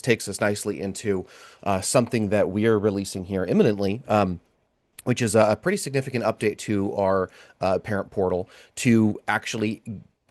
takes us nicely into something that we are releasing here imminently. Which is a pretty significant update to our parent portal to actually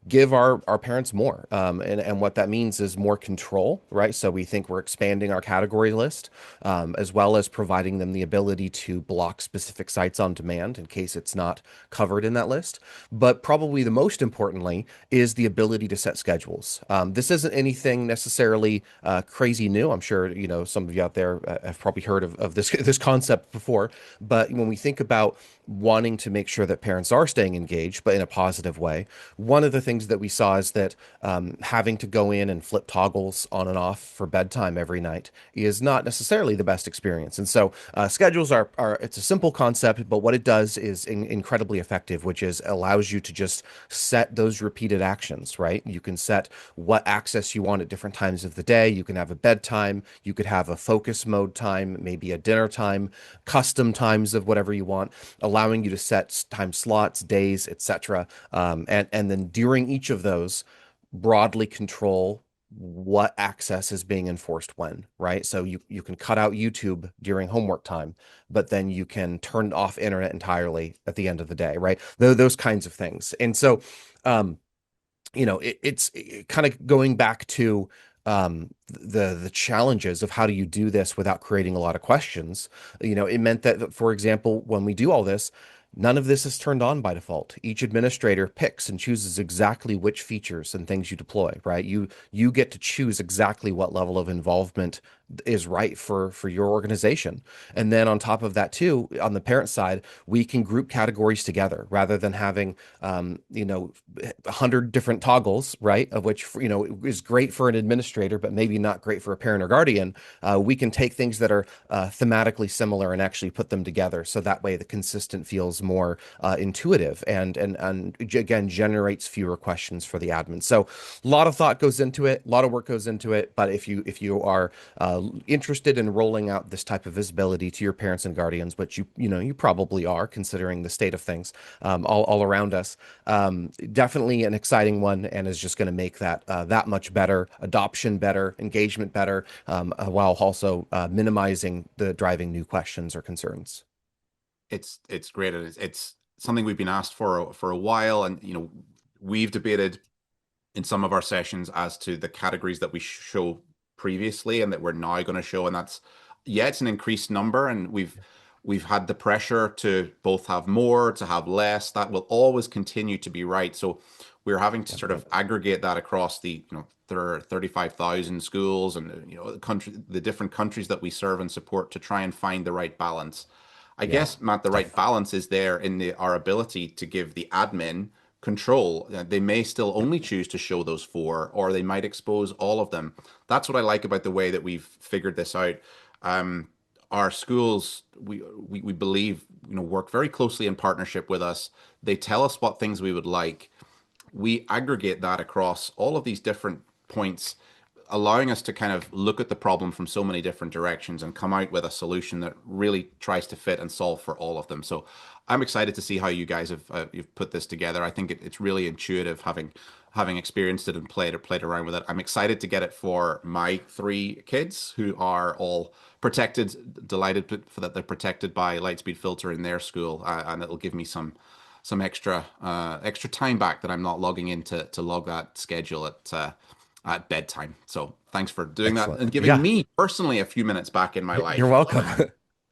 give our parents more. And what that means is more control, right? So we think we're expanding our category list, as well as providing them the ability to block specific sites on demand in case it's not covered in that list. But probably the most importantly is the ability to set schedules. This isn't anything necessarily crazy new. I'm sure, some of you out there have probably heard of this this concept before. But when we think about wanting to make sure that parents are staying engaged, but in a positive way, one of the things that we saw is that having to go in and flip toggles on and off for bedtime every night is not necessarily the best experience. And so schedules are it's a simple concept, but what it does is incredibly effective, which is allows you to just set those repeated actions, right? You can set what access you want at different times of the day. You can have a bedtime, you could have a focus mode time, maybe a dinner time, custom times of whatever you want, allowing you to set time slots, days, etc. And then during each of those, broadly control what access is being enforced when, right? So you can cut out YouTube during homework time, but then you can turn off internet entirely at the end of the day, right? Those kinds of things. And so, it's kind of going back to the challenges of how do you do this without creating a lot of questions. It meant that, for example, when we do all this, none of this is turned on by default. Each administrator picks and chooses exactly which features and things you deploy, right? You get to choose exactly what level of involvement is right for your organization. And then on top of that too, on the parent side, we can group categories together rather than having 100 different toggles, right? Of which, is great for an administrator, but maybe not great for a parent or guardian. We can take things that are thematically similar and actually put them together. So that way the consistent feels more intuitive and again, generates fewer questions for the admin. So a lot of thought goes into it, a lot of work goes into it. But if you are interested in rolling out this type of visibility to your parents and guardians, which you probably are considering the state of things all around us, definitely an exciting one, and is just going to make that much better, adoption better, engagement better, while also minimizing the driving new questions or concerns. It's great, and it's something we've been asked for a while, and we've debated in some of our sessions as to the categories that we show previously and that we're now going to show, and it's an increased number, and we've had the pressure to both have more, to have less. That will always continue to be right. So we're having to sort of aggregate that across there are 35,000 schools and the different countries that we serve and support to try and find the right balance. I Yeah. guess, Matt, the right balance is there in our ability to give the admin control. They may still only choose to show those four, or they might expose all of them. That's what I like about the way that we've figured this out. Our schools, we believe, work very closely in partnership with us. They tell us what things we would like. We aggregate that across all of these different points, allowing us to kind of look at the problem from so many different directions and come out with a solution that really tries to fit and solve for all of them. So I'm excited to see how you guys have you've put this together. I think it's really intuitive, having experienced it and played around with it. I'm excited to get it for my three kids, who are all protected, delighted for that they're protected by Lightspeed Filter in their school, and it'll give me some extra time back that I'm not logging in to log that schedule at bedtime. So thanks for doing that Excellent. and giving Yeah, me personally a few minutes back in my you're life. welcome.